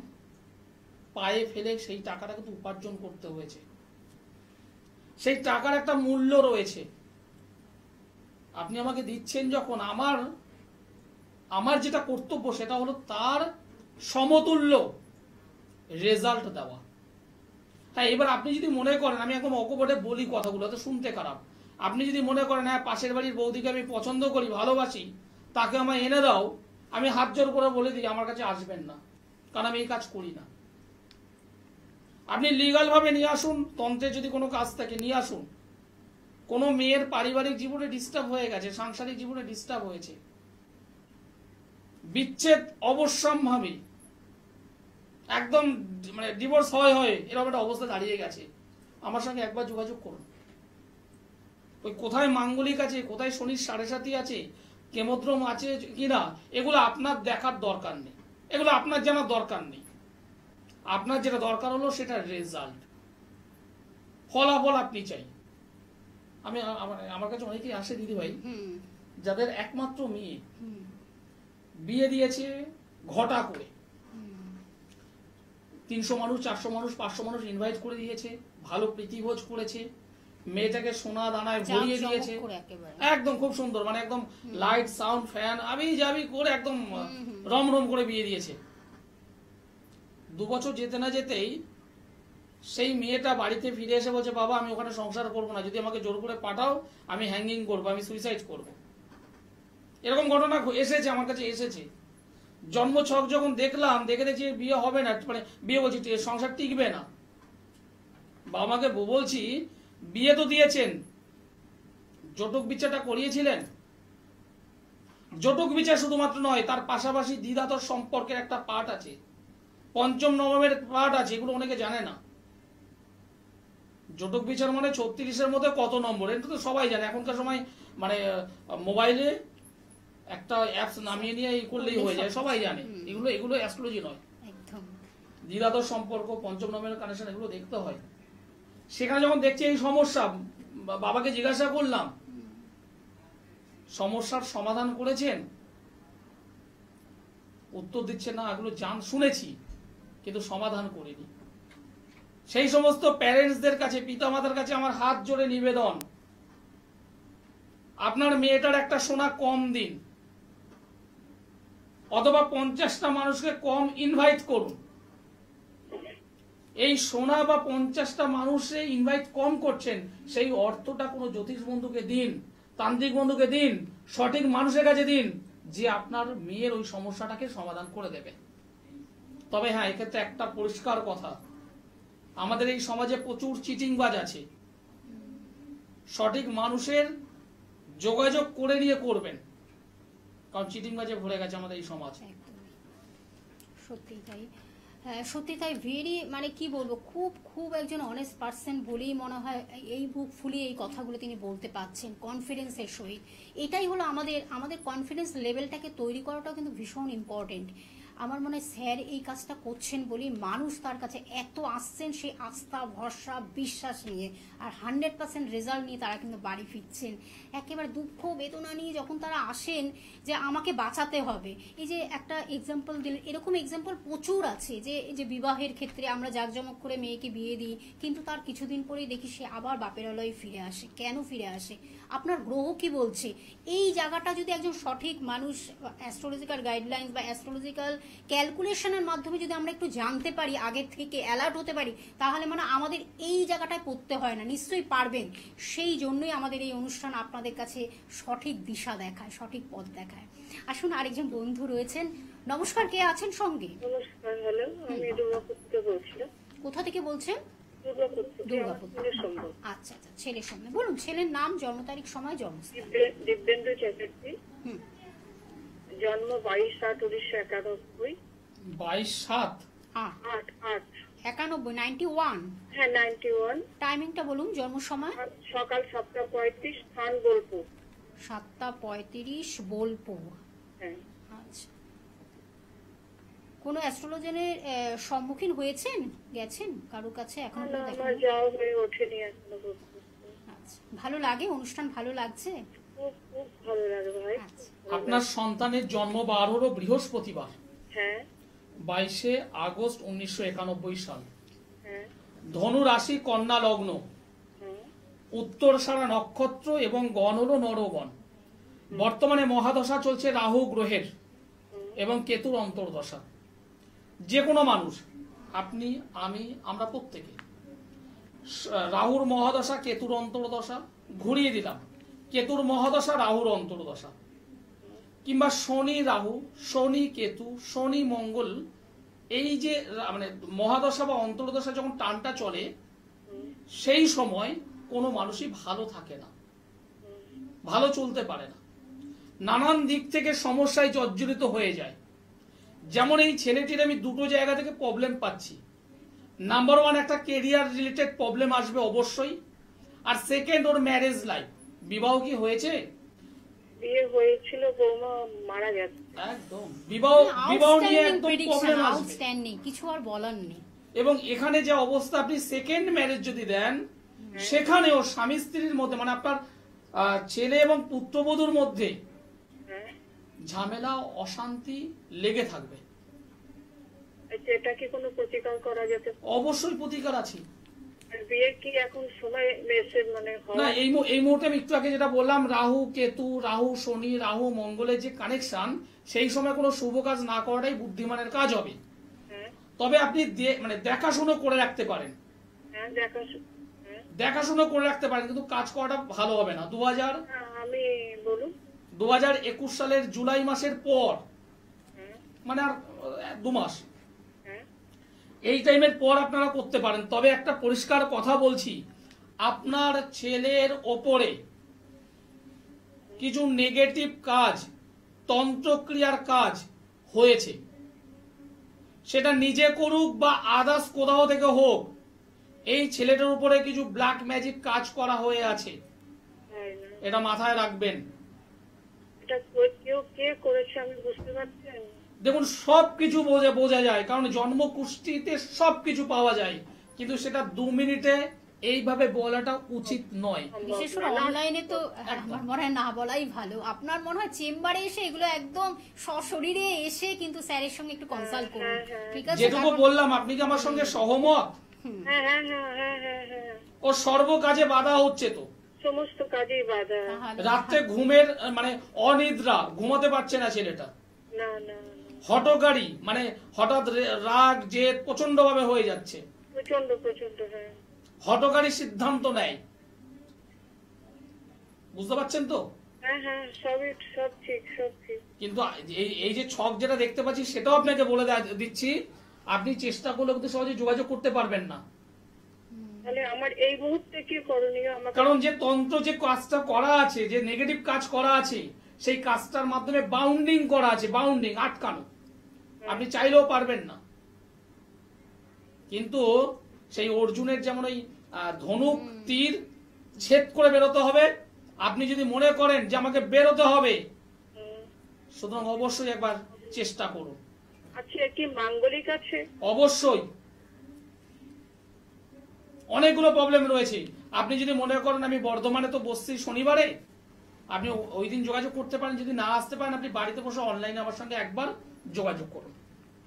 পায়ে ফেলে সেই টাকাটা কিন্তু উপার্জন করতে হয়েছে, সেই টাকার একটা মূল্য রয়েছে। আপনি আমাকে দিচ্ছেন যখন, আমার যেটা কর্তব্য সেটা হলো তার সমতুল্য রেজাল্ট দেওয়া। হ্যাঁ, এবার আপনি যদি মনে করেন, আমি একদম অকপটে বলি কথাগুলো, তো শুনতে খারাপ, আপনি যদি মনে করেন হ্যাঁ পাশের বাড়ির বৌদিকে আমি পছন্দ করি, ভালোবাসি, তাকে আমায় এনে দাও, আমি হাত জোর করে বলে দিই আমার কাছে আসবেন না, কারণ আমি এই কাজ করি না। আপনি লিগাল ভাবে নিয়ে আসুন, তন্ত্রে যদি কোনো কাজ থাকে নিয়ে আসুন। কোনো মেয়ের পারিবারিক জীবনে ডিস্টার্ব হয়ে গেছে, সাংসারিক জীবনে ডিস্টার্ব হয়েছে, বিচ্ছেদ অবশ্যম্ভাবী, একদম মানে ডিভোর্স হয় এরকম একটা অবস্থা দাঁড়িয়ে গেছে, আমার সঙ্গে একবার যোগাযোগ করুন। ওই কোথায় মাঙ্গলিক আছে, কোথায় শনির 7.5 আছে, কেমোদ্রম আছে কিনা, এগুলো আপনার দেখার দরকার নেই, এগুলো আপনার জানার দরকার নেই। আপনার যেটা দরকার হলো সেটা রেজাল্ট, ফলাফল আপনি চাই। আমার কাছে অনেকেই আসে দিদি ভাই, যাদের একমাত্র মেয়ে, বিয়ে দিয়েছে ঘটা করে, 300 মানুষ, 400 মানুষ, 500 মানুষ ইনভাইট করে দিয়েছে, ভালো প্রীতিভোজ করেছে, মেয়েটাকে সোনা দানায় ভরিয়ে দিয়েছে, একদম খুব সুন্দর, মানে একদম লাইট সাউন্ড ফ্যান আমি যাবি করে একদম রমরম করে বিয়ে দিয়েছে। 2 বছর যেতে না যেতেই সেই মেয়েটা বাড়িতে ফিরে এসে বলছে, বাবা আমি ওখানে সংসার করবো না, যদি আমাকে জোর করে পাঠাও আমি হ্যাঙ্গিং করবো, আমি সুইসাইড করব। এরকম ঘটনা এসেছে, আমার কাছে এসেছে। জন্মছক যখন দেখলাম, দেখে দেখছি বিয়ে হবে না, মানে বিয়ে বলছি সংসার টিকবে না। বাবা মাকে বলছি বিয়ে তো দিয়েছেন, জটক বিচারটা করিয়েছিলেন। জটক বিচার শুধুমাত্র নয়, তার পাশাপাশি দ্বিধাতর সম্পর্কের একটা পার্ট আছে, 5ম নবমের পার্ট আছে, এগুলো অনেকে জানে না। জটক বিচার মানে 36-এর মধ্যে কত নম্বর, এটা তো সবাই জানে। এখনকার সময় মানে মোবাইলে একটা অ্যাপস নামিয়ে নিয়ে এই করলেই হয়ে যায়, সবাই জানে। এগুলো অ্যাস্ট্রোলজি নয়, দ্বিধাতর সম্পর্ক, 5ম নবমের কানেকশন, এগুলো দেখতে হয়। সেখানে যখন দেখছি এই সমস্যা, বাবাকে জিজ্ঞাসা করলাম সমস্যার সমাধান করেছেন, উত্তর দিচ্ছে না, এগুলো শুনেছি কিন্তু সমাধান করিনি। সেই সমস্ত প্যারেন্টসদের কাছে, পিতামাতার কাছে আমার হাত জোড়ে নিবেদন, আপনার মেয়েটার একটা সোনা কম দিন, অথবা 50টা মানুষকে কম ইনভাইট করুন। এই সোনা বা 50টা মানুষে ইনভাইট কম করছেন, সেই অর্থটা কোনো জ্যোতিষ বন্ধুকে দিন, তান্ত্রিক বন্ধুকে দিন, সঠিক মানুষের কাছে দিন, যে আপনার মেয়ের ওই সমস্যাটাকে সমাধান করে দেবে। তবে হ্যাঁ, এক্ষেত্রে একটা পরিষ্কার কথা, আমাদের এই সমাজে প্রচুর চিটিংবাজ আছে। সঠিক মানুষের যোগাযোগ করে নিয়ে করবেন, কারণ চিটিংবাজে ভরে গেছে আমাদের এই সমাজ। সত্যি তাই, সত্যি তাই। ভেরি মানে কি বলবো, খুব খুব একজন অনেস্ট পার্সন বলেই মনে হয় এই বুক ফুলিয়ে এই কথাগুলো তিনি বলতে পারছেন কনফিডেন্সের সহিত। এটাই হলো আমাদের কনফিডেন্স লেভেলটাকে তৈরি করাটাও কিন্তু ভীষণ ইম্পর্টেন্ট। আমার মনে হয় স্যার এই কাজটা করছেন বলেই মানুষ তার কাছে এত আসছেন, সেই আস্থা, ভরসা, বিশ্বাস নিয়ে, আর 100% রেজাল্ট নিয়ে তারা কিন্তু বাড়ি ফিরছেন। একেবারে দুঃখ বেদনা নিয়ে যখন তারা আসেন যে আমাকে বাঁচাতে হবে, এই যে একটা এক্সাম্পল দিলেন, এরকম এক্সাম্পল প্রচুর আছে যে বিবাহের ক্ষেত্রে আমরা জাঁকজমক করে মেয়েকে বিয়ে দিই, কিন্তু তার কিছুদিন পরেই দেখি সে আবার বাপের আলোয় ফিরে আসে। কেন ফিরে আসে? আপনার গ্রহ কি বলছে? এই জায়গাটা যদি একজন সঠিক মানুষ অ্যাস্ট্রোলজিক্যাল গাইডলাইন্স বা অ্যাস্ট্রোলজিক্যাল ক্যালকুলেশনের মাধ্যমে যদি আমরা একটু জানতে পারি, আগের থেকে অ্যালার্ট হতে পারি, তাহলে মানে আমাদের এই জায়গাটায় পড়তে হয় না। নিশ্চয়ই পারবেন। সেই জন্যই আমাদের এই অনুষ্ঠান আপনাদের কাছে সঠিক দিশা দেখায়, সঠিক পথ দেখায়। আসুন, আরেকজন বন্ধু রয়েছেন। নমস্কার, কে আছেন সঙ্গে? নমস্কার, হ্যালো, আমি দুর্গাপুর থেকে বলছিলাম। কোথা থেকে বলছেন? দুর্গাপুর। আচ্ছা আচ্ছা, ছেলের সঙ্গে বলুন। ছেলের নাম, জন্ম তারিখ, সময়, জন্মস্থান। দিব্যেন্দু চ্যাটার্জি, জন্ম 22/7/1991। 22/7/91? হ্যাঁ, 91। টাইমিংটা বলুন, জন্ম সময়। সকাল 7:35, স্থান বোলপুর। 7:35 বোলপুর। হ্যাঁ। আচ্ছা, কোনো অ্যাস্ট্রোলজারের সম্মুখীন হয়েছেন, গেছেন কারো কাছে? এখন আমার যাওয়া হয়ে ওঠেনি এখনো। আচ্ছা, ভালো লাগে অনুষ্ঠান? ভালো লাগছে? খুব খুব ভালো লাগে ভাই। আপনার সন্তানের জন্ম 12 বৃহস্পতিবার, হ্যাঁ, 22 আগস্ট 1991 সাল। হ্যাঁ, ধনু রাশি, কন্যা লগ্ন, উত্তরসারা নক্ষত্র এবং গণ হল নরগণ। বর্তমানে মহাদশা চলছে রাহু গ্রহের এবং কেতুর অন্তর্দশা। যে কোনো মানুষ, আপনি, আমি, আমরা প্রত্যেকে, রাহুর মহাদশা, কেতুর অন্তর্দশা, ঘুরিয়ে দিলাম, কেতুর মহাদশা, রাহুর অন্তর্দশা, কিংবা শনি রাহু, শনি কেতু, শনি মঙ্গল, এই যে মানে মহাদশা বা অন্তর্দশা যখন টানটা চলে, সেই সময় কোনো মানুষই ভালো থাকে না, ভালো চলতে পারে না, নানান দিক থেকে সমস্যায় জর্জরিত হয়ে যায়। যেমন এই ছেলেটির আমি দুটো জায়গা থেকে প্রবলেম পাচ্ছি। নাম্বার 1, একটা কেরিয়ার রিলেটেড প্রবলেম আসবে অবশ্যই, আর সেকেন্ড, ওর ম্যারেজ লাইফ। বিবাহ কি হয়েছে? বিয়ে হয়েছিল, বৌমা মারা গেছে। একদম বিবাহ নিয়ে একদম প্রবলেম আসবে, আউটস্ট্যান্ডিং, কিছু আর বলার নেই। এবং এখানে যে অবস্থা, আপনি সেকেন্ড ম্যারেজ যদি দেন, সেখানেও স্বামী স্ত্রীর মধ্যে, মানে আপনার ছেলে এবং পুত্রবধূর মধ্যে ঝামেলা, অশান্তি লেগে থাকবে। এটা কি কোনো প্রতিকার করা যেতে? অবশ্যই প্রতিকার আছে। বিয়ে কি এখন সময় এসে মানে না, এই মুহূর্তে আমি একটু আগে যেটা বললাম, রাহু কেতু, রাহু শনি, রাহু মঙ্গলের যে কানেকশন, সেই সময় কোনো শুভ কাজ না করাটাই বুদ্ধিমানের কাজ হবে। তবে আপনি মানে দেখাশুনো করে রাখতে পারেন, দেখাশুনো করে রাখতে পারেন, কিন্তু কাজ করাটা ভালো হবে না। 2021 সালের জুলাই মাসের পর, মানে আর 2 মাস, এই টাইমের পর আপনারা করতে পারেন। তবে একটা পরিষ্কার কথা বলছি, আপনার ছেলের ওপরে কিছু নেগেটিভ কাজ, তন্ত্রক্রিয়ার কাজ হয়েছে, সেটা নিজে করুক বা আদার্স কোথাও থেকে হোক, এই ছেলেটার উপরে কিছু ব্ল্যাক ম্যাজিক কাজ করা হয়ে আছে, এটা মাথায় রাখবেন। দেখুন, সবকিছু বোঝা যায়, কারণ জন্ম কুষ্ঠিতে সবকিছু পাওয়া যায়, কিন্তু সেটা 2 মিনিটে এইভাবে বলাটা উচিত নয়। বিশেষ করে অনলাইনে তো আমার মনে হয় না বলাই ভালো। আপনার মনে হয় চেম্বারে এসে এগুলো একদম সশরীরে এসে কিন্তু স্যারের সঙ্গে একটু কনসাল্ট করুন, ঠিক আছে? যেটুকু বললাম, আপনি কি আমার সঙ্গে সহমত? ও সর্ব কাজে বাধা হচ্ছে, তো সমস্ত কাজেই বাধা। রাত্রে ঘুমের মানে অনিদ্রা, ঘুমাতে পারছে না ছেলেটা। না না, হঠকারী, মানে হঠাৎ রাগ জেদ প্রচন্ড ভাবে হয়ে যাচ্ছে, প্রচন্ড প্রচন্ড। হ্যাঁ হঠকারী সিদ্ধান্ত নেয়, বুঝতে পারছেন তো? হ্যাঁ হ্যাঁ, সবই সব ঠিক, সব ঠিক। কিন্তু এই যে ছক যেটা দেখতে পাচ্ছি সেটাও আপনাকে বলে দিচ্ছি, আপনি চেষ্টা করলে কিন্তু সহজে যোগাযোগ করতে পারবেন না। তাহলে আমার এই মুহূর্তে কি করণীয়? আমার কারণ যে তন্ত্র যে কাজটা করা আছে, যে নেগেটিভ কাজ করা আছে, সেই কাজটার মাধ্যমে বাউন্ডিং করা আছে, বাউন্ডিং আটকানো, আপনি চাইলেও পারবেন না। কিন্তু সেই অর্জুনের যেমন ওই ধনুক তীর ছেদ করে বেরোতে হবে, আপনি যদি মনে করেন যে আমাকে বেরোতে হবে, সুতরাং অবশ্যই একবার চেষ্টা করুন। আচ্ছা, কি মাঙ্গলিক আছে? অবশ্যই অনেকগুলো প্রবলেম রয়েছে। আপনি যদি মনে করেন আমি বর্ধমানে তো বসছি শনিবারে, আপনি ওই দিন যোগাযোগ করতে পারেন। যদি না আসতে পারেন, আপনি বাড়িতে বসে অনলাইনে আমার সঙ্গে একবার যোগাযোগ করুন।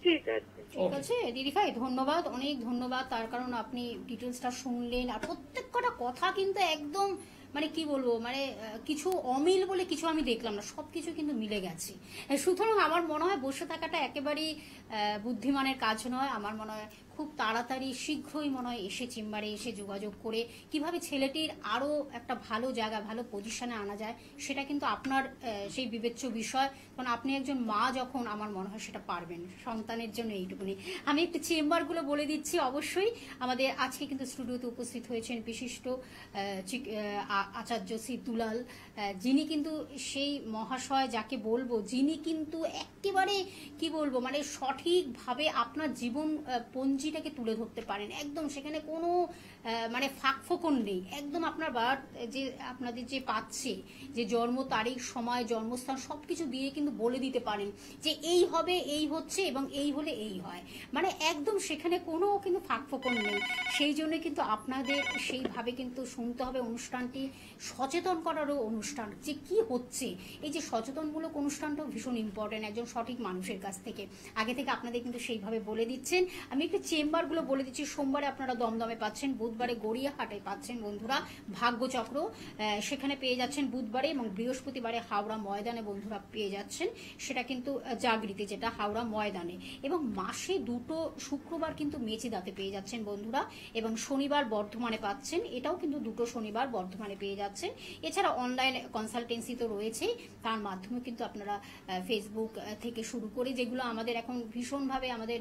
ঠিক আছে, ঠিক আছে দিদি ভাই, ধন্যবাদ, অনেক ধন্যবাদ। তার কারণ আপনি ডিটেলসটা শুনলেন, আর প্রত্যেক কটা কথা কিন্তু একদম মানে কি বলবো, মানে কিছু অমিল বলে কিছু আমি দেখলাম না, সবকিছু কিন্তু মিলে গেছে। সুতরাং আমার মনে হয় বসে থাকাটা একেবারেই বুদ্ধিমানের কাজ নয়। আমার মনে হয় খুব তাড়াতাড়ি শীঘ্রই মনে হয় এসে চেম্বারে এসে যোগাযোগ করে কিভাবে ছেলেটির আরো একটা ভালো জায়গা, ভালো পজিশনে আনা যায়, সেটা কিন্তু আপনার সেই বিবেচ্য বিষয়। কারণ আপনি একজন মা যখন, আমার মনে হয় সেটা পারবেন সন্তানের জন্য। এইটুকুনি আমি একটু চেম্বারগুলো বলে দিচ্ছি। অবশ্যই আমাদের আজকে কিন্তু স্টুডিওতে উপস্থিত হয়েছেন বিশিষ্ট আচার্য শ্রী দুলাল, যিনি কিন্তু সেই মহাশয় যাকে বলবো, যিনি কিন্তু একেবারে কি বলবো মানে সঠিকভাবে আপনার জীবন পঞ্জিটাকে তুলে ধরতে পারেন একদম। সেখানে কোনো মানে ফাঁকফোকন নেই, একদম আপনার বার্থ যে আপনাদের যে পাচ্ছে, যে জন্ম তারিখ, সময়, জন্মস্থান সবকিছু দিয়ে কিন্তু বলে দিতে পারেন যে এই হবে, এই হচ্ছে, এবং এই হলে এই হয়, মানে একদম সেখানে কোনো কিন্তু ফাঁকফোকন নেই। সেই জন্য কিন্তু আপনাদের সেইভাবে কিন্তু শুনতে হবে অনুষ্ঠানটি। সচেতন করারও অনুষ্ঠান, যে কি হচ্ছে, এই যে সচেতনমূলক অনুষ্ঠানটাও ভীষণ ইম্পর্টেন্ট একজন সঠিক মানুষের কাছ থেকে। আগে থেকে আপনাদের কিন্তু সেইভাবে বলে দিচ্ছেন। আমি একটু চেম্বারগুলো বলে দিচ্ছি। সোমবারে আপনারা দমদমে পাচ্ছেন, বুধবারে গড়িয়াহাটে পাচ্ছেন বন্ধুরা ভাগ্যচক্র, সেখানে পেয়ে যাচ্ছেন বুধবারে, এবং বৃহস্পতিবারে হাওড়া ময়দানে বন্ধুরা পেয়ে যাচ্ছেন, সেটা কিন্তু জাগৃতি, যেটা হাওড়া ময়দানে। এবং মাসে দুটো শুক্রবার কিন্তু মেচিদাতে পেয়ে যাচ্ছেন বন্ধুরা, এবং শনিবার বর্ধমানে পাচ্ছেন, এটাও কিন্তু দুটো শনিবার বর্ধমানে পেয়ে যাচ্ছেন। এছাড়া অনলাইন কনসালটেন্সি তো রয়েছেই, তার মাধ্যমে কিন্তু আপনারা ফেসবুক থেকে শুরু করে যেগুলো আমাদের এখন ভীষণভাবে আমাদের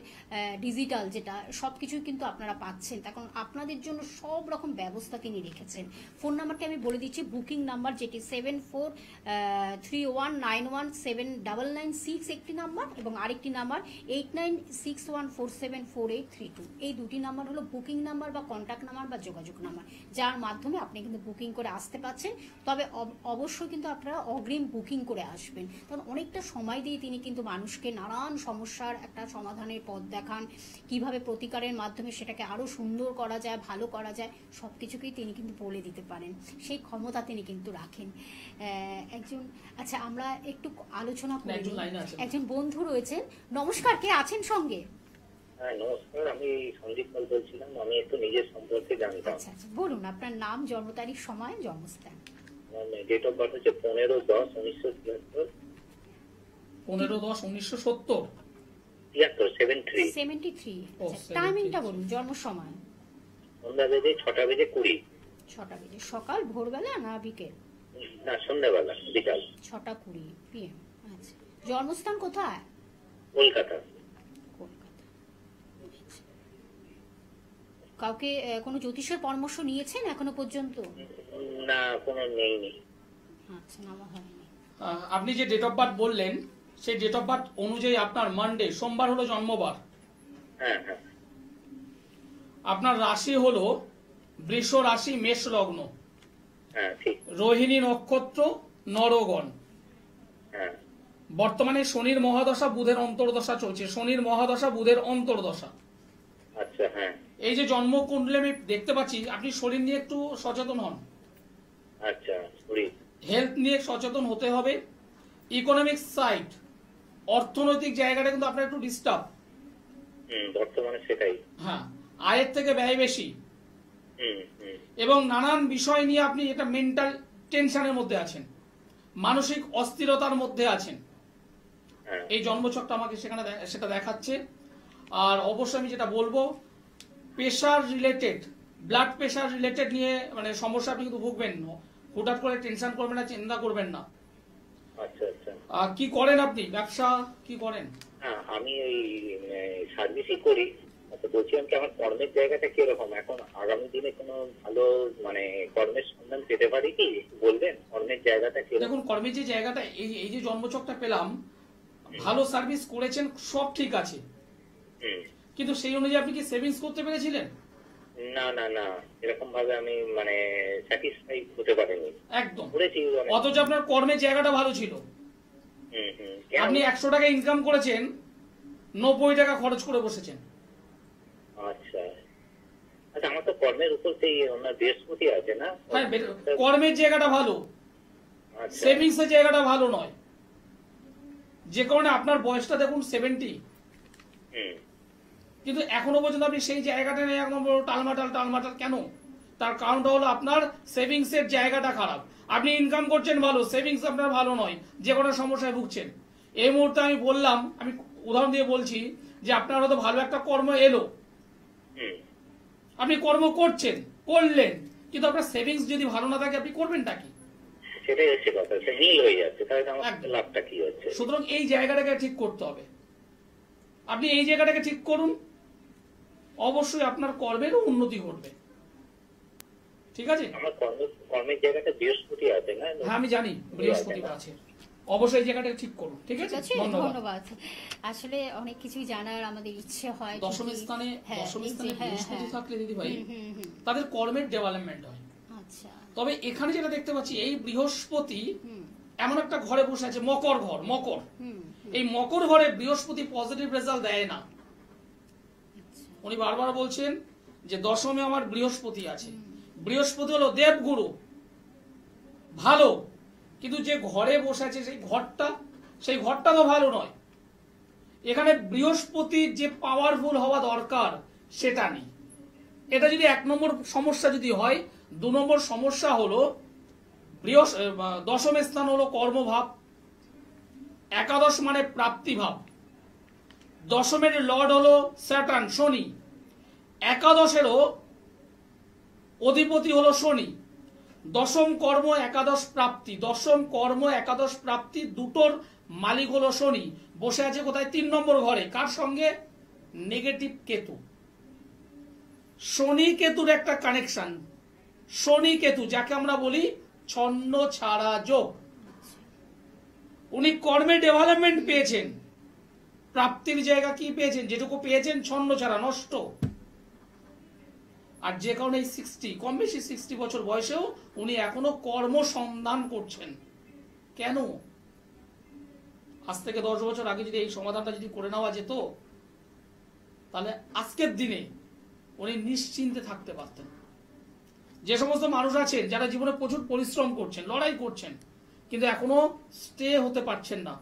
ডিজিটাল যেটা সবকিছুই কিন্তু আপনারা পাচ্ছেন। তখন আপনাদের জন্য সব রকম ব্যবস্থা তিনি রেখেছেন। ফোন নাম্বারটি আমি বলে দিচ্ছি, বুকিং নাম্বার যেটি 7431917996 একটি নাম্বার, এবং আরেকটি নাম্বার 8961474832। এই দুটি নাম্বার হলো বুকিং নাম্বার বা কন্ট্যাক্ট নাম্বার বা যোগাযোগ নাম্বার, যার মাধ্যমে আপনি কিন্তু বুকিং করে আসতে পারছেন। তবে অবশ্যই কিন্তু আপনারা অগ্রিম বুকিং করে আসবেন, কারণ অনেকটা সময় দিয়ে তিনি কিন্তু মানুষকে নানান সমস্যার একটা সমাধানের পথ দেখান, কিভাবে প্রতিকারের মাধ্যমে সেটাকে আরো সুন্দর করা যায়, ভালো করা যায়, সবকিছুকেই তিনি কিন্তু বলে দিতে পারেন। সেই ক্ষমতা তিনি কিন্তু রাখেন একজন। আচ্ছা, আমরা একটু আলোচনা করি। একজন বন্ধু রয়েছেন, নমস্কার, কে আছেন সঙ্গে? হ্যাঁ নমস্কার, আমি সন্দীপ পাল বলছিলাম। আমি একটু নিজের সম্পর্কে জানতাম। আচ্ছা আচ্ছা, বলুন আপনার নাম, জন্ম তারিখ, সময়, জন্মস্থান। ডেট অফ বার্থ হচ্ছে 15/10/1973। 15/10/1970। 73। টাইমিংটা বলুন, জন্ম সময়। সন্ধ্যা বেজে 6টা বেজে 20। 6টা বেজে, সকাল ভোরবেলা না বিকেল? না, সন্ধ্যাবেলা, বিকাল 6টা 20 PM। আচ্ছা, জন্মস্থান কোথায়? কলকাতা। কলকাতা। কাউকে কোনো জ্যোতিষের পরামর্শ নিয়েছেন এখনো পর্যন্ত? না, কোনো নেই। আচ্ছা, নামা হয়নি। আপনি যে ডেট অফ বার্থ বললেন, সেই ডেট অফ বার্থ অনুযায়ী আপনার মানডে, সোমবার হলো জন্মবার। হ্যাঁ হ্যাঁ। আপনার রাশি হলো বৃষ রাশি, মেষ লগ্ন। হ্যাঁ ঠিক। রোহিণী নক্ষত্র, নরগণ। হ্যাঁ। বর্তমানে শনির মহাদশা, বুধের অন্তর্দশা চলছে। শনির মহাদশা, বুধের অন্তর্দশা। আচ্ছা। হ্যাঁ। এই যে জন্ম কুণ্ডলী আমি দেখতে পাচ্ছি, আপনি শরীর নিয়ে একটু সচেতন হন। আচ্ছা, শরীর, হেলথ নিয়ে সচেতন হতে হবে। ইকোনমিক সাইড, অর্থনৈতিক জায়গাটা কিন্তু আপনার একটু ডিস্টার্ব। বর্তমানে সেটাই। হ্যাঁ, আয়ের থেকে ব্যয় বেশি, হুম। এবং নানান বিষয় নিয়ে আপনি এটা মেন্টাল টেনশনের মধ্যে আছেন, মানসিক অস্থিরতার মধ্যে আছেন। হ্যাঁ। এই জন্মছকটা আমাকে সেটা দেখাচ্ছে। আর অবশ্যই আমি যেটা বলবো, pressure related, blood pressure related নিয়ে মানে সমস্যা আপনি কিন্তু ভুগবেন না। হুটহাট করে টেনশন করবেন না, চিন্তা করবেন না। আচ্ছা আচ্ছা। কি করেন আপনি, ব্যবসা কি করেন? হ্যাঁ, আমি ওই সার্ভিসই করি। তো বলছিলাম কি, আমার কর্মের জায়গাটা কিরকম এখন? আগামী দিনে কোনো ভালো মানে কর্মের সন্ধান পেতে পারি কি? বলবেন কর্মের জায়গাটা কিরকম? দেখুন, কর্মের যে জায়গাটা, এই যে জন্মছকটা পেলাম, ভালো সার্ভিস করেছেন, সব ঠিক আছে, কিন্তু সেই অনুযায়ী আপনি কি সেভিংস করতে পেরেছিলেন? না না না, এরকম ভাবে আমি মানে স্যাটিসফাই হতে পারিনি। একদম। করেছি অথচ আপনার কর্মের জায়গাটা ভালো ছিল। আপনি 100 টাকা ইনকাম করেছেন, 90 টাকা খরচ করে বসেছেন। আচ্ছা আচ্ছা, আমার তো কর্মের উপর সেই ওনার বৃহস্পতি আছে না? হ্যাঁ, কর্মের জায়গাটা ভালো, আচ্ছা। সেভিংস এর জায়গাটা ভালো নয়। যে কারণে আপনার বয়সটা দেখুন 70, কিন্তু এখনো পর্যন্ত আপনি সেই জায়গাটা নিয়ে একদম টালমাটাল কেন? তার কারণটা হলো আপনার সেভিংস এর জায়গাটা খারাপ। আপনি ইনকাম করছেন ভালো, সেভিংস আপনার ভালো নয়, যে কোনো সমস্যায় ভুগছেন। এই মুহূর্তে আমি বললাম, আমি উদাহরণ দিয়ে বলছি যে আপনার হয়তো ভালো একটা কর্ম এলো, আপনি কর্ম করলেন, কিন্তু আপনার সেভিংস যদি ভালো না থাকে আপনি করবেনটা কি? সেটাই হচ্ছে কথা, সে নীল হয়ে যাচ্ছে, তাহলে আমার লাভটা কি হচ্ছে? সুতরাং এই জায়গাটাকে ঠিক করতে হবে। আপনি এই জায়গাটাকে ঠিক করুন, অবশ্যই আপনার কর্মেরও উন্নতি ঘটবে। ঠিক আছে? আমার কর্মের জায়গাটা বৃহস্পতি আছে না? হ্যাঁ, আমি জানি বৃহস্পতিবার আছে, অবশ্যই এই জায়গাটা ঠিক করুন। ঠিক আছে, ধন্যবাদ। আসলে অনেক কিছুই জানার আমাদের ইচ্ছে হয়। দশম স্থানে বৃহস্পতি থাকলে দিদি ভাই, হুম। তাদের কর্মের ডেভেলপমেন্ট হয়। আচ্ছা। তবে এখানে যেটা দেখতে পাচ্ছি, এই বৃহস্পতি এমন একটা ঘরে বসে আছে, মকর ঘর, মকর। এই মকর ঘরে বৃহস্পতি পজিটিভ রেজাল্ট দেয় না। উনি বারবার বলছেন যে দশমে আমার বৃহস্পতি আছে। বৃহস্পতি হলো দেবগুরু, ভালো, কিন্তু যে ঘরে বসে আছে সেই ঘরটা তো ভালো নয়। এখানে বৃহস্পতির যে পাওয়ারফুল হওয়া দরকার সেটা নেই। এটা যদি 1 নম্বর সমস্যা যদি হয়, 2 নম্বর সমস্যা হলো দশম স্থান হলো কর্মভাব, একাদশ মানে প্রাপ্তিভাব, দশমের লর্ড হলো স্যাটার্ন শনি, একাদশেরও অধিপতি হলো শনি। দশম কর্ম একাদশ প্রাপ্তি দুটোর মালিক হলো শনি। বসে আছে কোথায়? 3 নম্বর ঘরে। কার সঙ্গে? নেগেটিভ কেতু। শনি কেতুর একটা কানেকশন, শনি কেতু যাকে আমরা বলি ছন্ন ছাড়া যোগ। উনি কর্মে ডেভেলপমেন্ট পেয়েছেন, প্রাপ্তির জায়গা কি পেয়েছেন? যেটুকু পেয়েছেন ছন্ন ছাড়া, নষ্ট। আর যে কারণে 60 কম বেশি 60 বছর বয়সেও উনি এখনো কর্মসন্ধান করছেন। কেন? আজ থেকে 10 বছর আগে যদি এই সমাধানটা যদি করে নেওয়া যেত, তাহলে আজকের দিনে উনি নিশ্চিন্তে থাকতে পারতেন। যে সমস্ত মানুষ আছেন যারা জীবনে প্রচুর পরিশ্রম করছেন, লড়াই করছেন, কিন্তু এখনো স্টে হতে পারছেন না,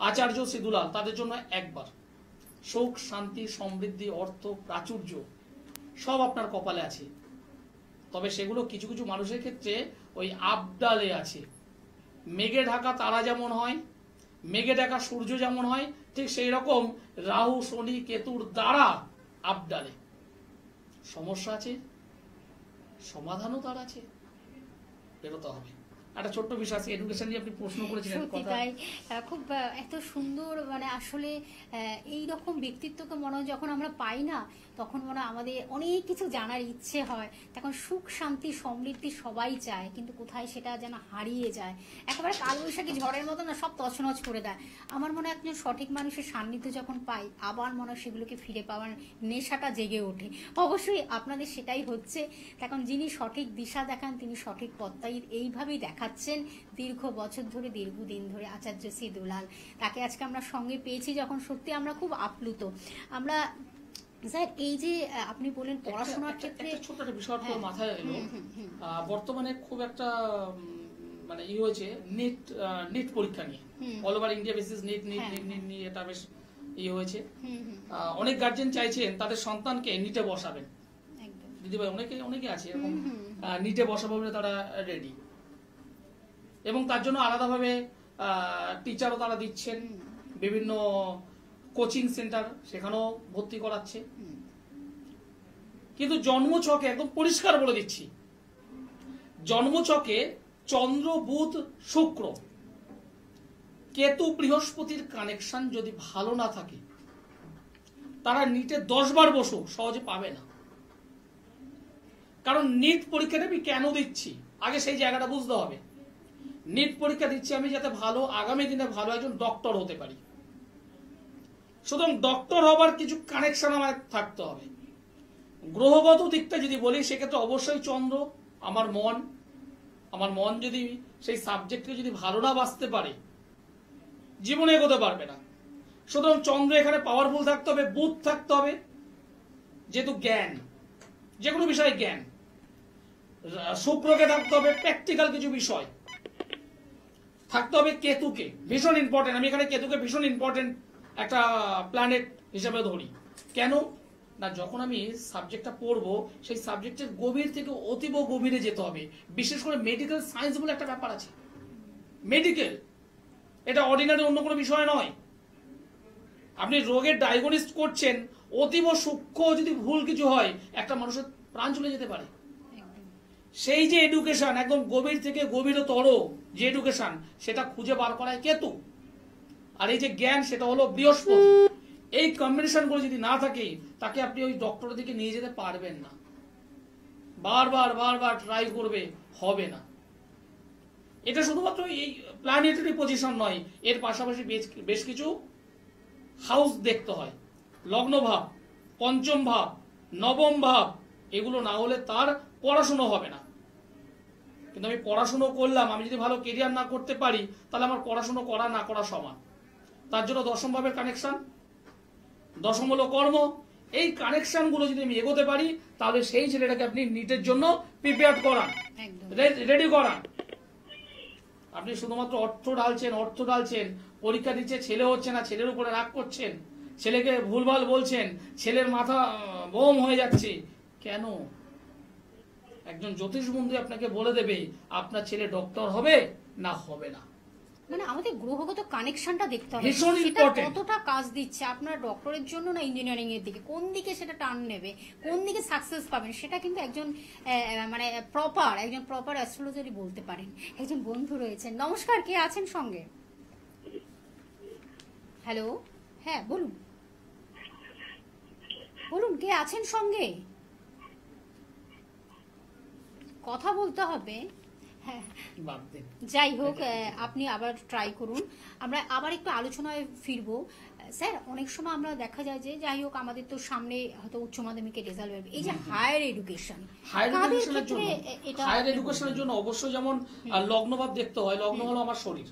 আচার্য সিধুলাল, তাদের জন্য একবার সুখ, শান্তি, সমৃদ্ধি, অর্থ, প্রাচুর্য সব আপনার কপালে আছে। তবে সেগুলো কিছু কিছু মানুষের ক্ষেত্রে ওই আবডালে আছে। মেঘে ঢাকা তারা যেমন হয়, মেঘে ঢাকা সূর্য যেমন হয়, ঠিক সেই রকম রাহু, শনি, কেতুর দ্বারা আবডালে সমস্যা আছে, সমাধানও তার আছে, বেরোতে হবে। একটা ছোট্ট বিষয় আছে, এডুকেশন নিয়ে আপনি প্রশ্ন করেছিলেন। তাই খুব এত সুন্দর, মানে আসলে এই রকম ব্যক্তিত্বকে মনে হয় যখন আমরা পাই না, তখন মনে হয় আমাদের অনেক কিছু জানার ইচ্ছে হয়। তখন সুখ, শান্তি, সমৃদ্ধি সবাই চায়, কিন্তু কোথায় সেটা যেন হারিয়ে যায়। একেবারে কালবৈশাখী ঝড়ের মতো না, সব তছনছ করে দেয়। আমার মনে হয় একজন সঠিক মানুষের সান্নিধ্য যখন পাই, আবার মনে হয় সেগুলোকে ফিরে পাওয়ার নেশাটা জেগে ওঠে। অবশ্যই আপনাদের সেটাই হচ্ছে। তখন যিনি সঠিক দিশা দেখান, তিনি সঠিক পথটাই এইভাবেই দেখাচ্ছেন দীর্ঘ বছর ধরে, দীর্ঘদিন ধরে, আচার্য সিধুলাল। তাকে আজকে আমরা সঙ্গে পেয়েছি যখন, সত্যি আমরা খুব আপ্লুত। আমরা স্যার, এই যে আপনি বলেন পড়াশোনার ক্ষেত্রে ছোট একটা বিষয় মাথায় এলো, বর্তমানে খুব একটা মানে হয়েছে নিট পরীক্ষা নিয়ে, all over India basis NEET নিয়ে এটা বেশ হয়েছে। অনেক গার্জেন চাইছেন তাদের সন্তানকে নিটে বসাবেন। দিদিভাই অনেকে আছে এরকম, নিটে বসাবো বলে তারা রেডি, এবং তার জন্য আলাদাভাবে টিচারও তারা দিচ্ছেন, বিভিন্ন কোচিং সেন্টার সেখানেও ভর্তি করাচ্ছে। কিন্তু জন্মছকে একদম পরিষ্কার বলে দিচ্ছি, জন্মছকে চন্দ্র বুধ শুক্র কেতু বৃহস্পতির কানেকশন যদি ভালো না থাকে, তারা নিটে 10 বার বসুক সহজে পাবে না। কারণ নিট পরীক্ষাটা আমি কেন দিচ্ছি আগে সেই জায়গাটা বুঝতে হবে। নিট পরীক্ষা দিচ্ছি আমি যাতে ভালো আগামী দিনে ভালো একজন ডক্টর হতে পারি। সুতরাং ডক্টর হবার কিছু কানেকশন আমার থাকতে হবে। গ্রহগত দিকটা যদি বলি সেক্ষেত্রে অবশ্যই চন্দ্র, আমার মন যদি সেই সাবজেক্টকে যদি ভালো না বাঁচতে পারে জীবনে এগোতে পারবে না। সুতরাং চন্দ্র এখানে পাওয়ারফুল থাকতে হবে, বুধ থাকতে হবে যেহেতু জ্ঞান, যে কোনো বিষয়ে জ্ঞান, শুক্রকে থাকতে হবে প্র্যাকটিক্যাল কিছু বিষয়, থাকতে হবে কেতুকে, ভীষণ ইম্পর্টেন্ট। আমি এখানে কেতুকে ভীষণ ইম্পর্টেন্ট একটা প্ল্যানেট হিসেবে ধরি। কেন না, যখন আমি সাবজেক্টটা পড়বো সেই সাবজেক্টের গভীর থেকে অতীব গভীরে যেতে হবে। বিশেষ করে মেডিকেল সায়েন্স বলে একটা ব্যাপার আছে, মেডিকেল এটা অর্ডিনারি অন্য কোনো বিষয় নয়। আপনি রোগের ডায়াগনোসিস করছেন, অতীব সূক্ষ্ম যদি ভুল কিছু হয় একটা মানুষের প্রাণ চলে যেতে পারে। সেই যে এডুকেশন একদম গভীর থেকে গভীরতর যে এডুকেশন, সেটা খুঁজে বার করায় কেতু। আর এই যে জ্ঞান সেটা হলো বৃহস্পতি। এই কম্বিনেশন গুলো যদি না থাকে তাকে আপনি ওই ডক্টরের দিকে নিয়ে যেতে পারবেন না। বারবার ট্রাই করবে, হবে না। এটা শুধুমাত্র এই প্ল্যানেটারি পজিশন নয়, এর পাশাপাশি বেশ কিছু হাউস দেখতে হয়, লগ্ন ভাব, পঞ্চম ভাব, নবম ভাব, এগুলো না হলে তার পড়াশুনো হবে না। কিন্তু আমি পড়াশুনো করলাম, আমি যদি ভালো কেরিয়ার না করতে পারি তাহলে আমার পড়াশুনো করা না করা সমান। তার জন্য দশম ভাবের কানেকশন, দশম হলো কর্ম, এই কানেকশন গুলো যদি আমি এগোতে পারি তাহলে সেই ছেলেটাকে আপনি নিটের জন্য প্রিপেয়ার করান, রেডি করান। আপনি শুধুমাত্র অর্থ ঢালছেন, পরীক্ষা দিচ্ছে, ছেলে হচ্ছে না, ছেলের উপরে রাগ করছেন, ছেলেকে ভুলভাল বলছেন, ছেলের মাথা বোম হয়ে যাচ্ছে কেন? একজন জ্যোতিষ বন্ধু আপনাকে বলে দেবে আপনার ছেলে ডক্টর হবে না হবে না। মানে আমাদের গ্রহগত কানেকশনটা দেখতে হবে, ভীষণ সেটা ইম্পর্টেন্ট। কতটা কাজ দিচ্ছে আপনার ডক্টরের জন্য না ইঞ্জিনিয়ারিং এর দিকে, কোন দিকে সেটা টার্ন নেবে, কোন দিকে সাকসেস পাবেন, সেটা কিন্তু একজন মানে প্রপার অ্যাস্ট্রোলজারই বলতে পারেন। একজন বন্ধু রয়েছেন, নমস্কার, কে আছেন সঙ্গে? হ্যালো, হ্যাঁ বলুন কে আছেন সঙ্গে? কথা বলতে হবে। হ্যাঁ, যাই হোক, আপনি আবার ট্রাই করুন। আমরা আবার একটু আলোচনায় ফিরবো। স্যার, অনেক সময় আমরা দেখা যায় যে যাই হোক আমাদের তো সামনে হয়তো উচ্চ মাধ্যমিকের রেজাল্ট হবে, এই যে হায়ার এডুকেশনের জন্য অবশ্যই যেমন লগ্নভাব দেখতে হয়। লগ্ন হলো আমার শরীর।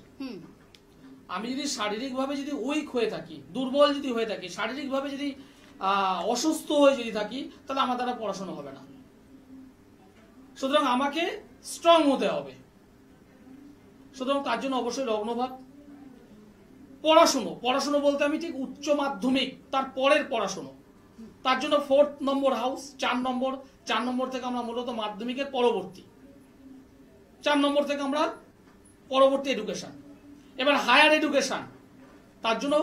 আমি যদি শারীরিকভাবে যদি উইক হয়ে থাকি, দুর্বল যদি হয়ে থাকি, শারীরিকভাবে যদি অসুস্থ হয়ে যদি থাকি, তাহলে আমার দ্বারা পড়াশোনা হবে না। সুতরাং আমাকে স্ট্রং হতে হবে। সুতরাং তার জন্য অবশ্যই লগ্নভাব। পড়াশুনো বলতে আমি ঠিক উচ্চ মাধ্যমিক তার পরের পড়াশুনো, তার জন্য 4 নম্বর হাউস, 4 নম্বর থেকে আমরা মূলত মাধ্যমিকের পরবর্তী 4 নম্বর থেকে আমরা পরবর্তী এডুকেশন। এবার হায়ার এডুকেশন, তার জন্য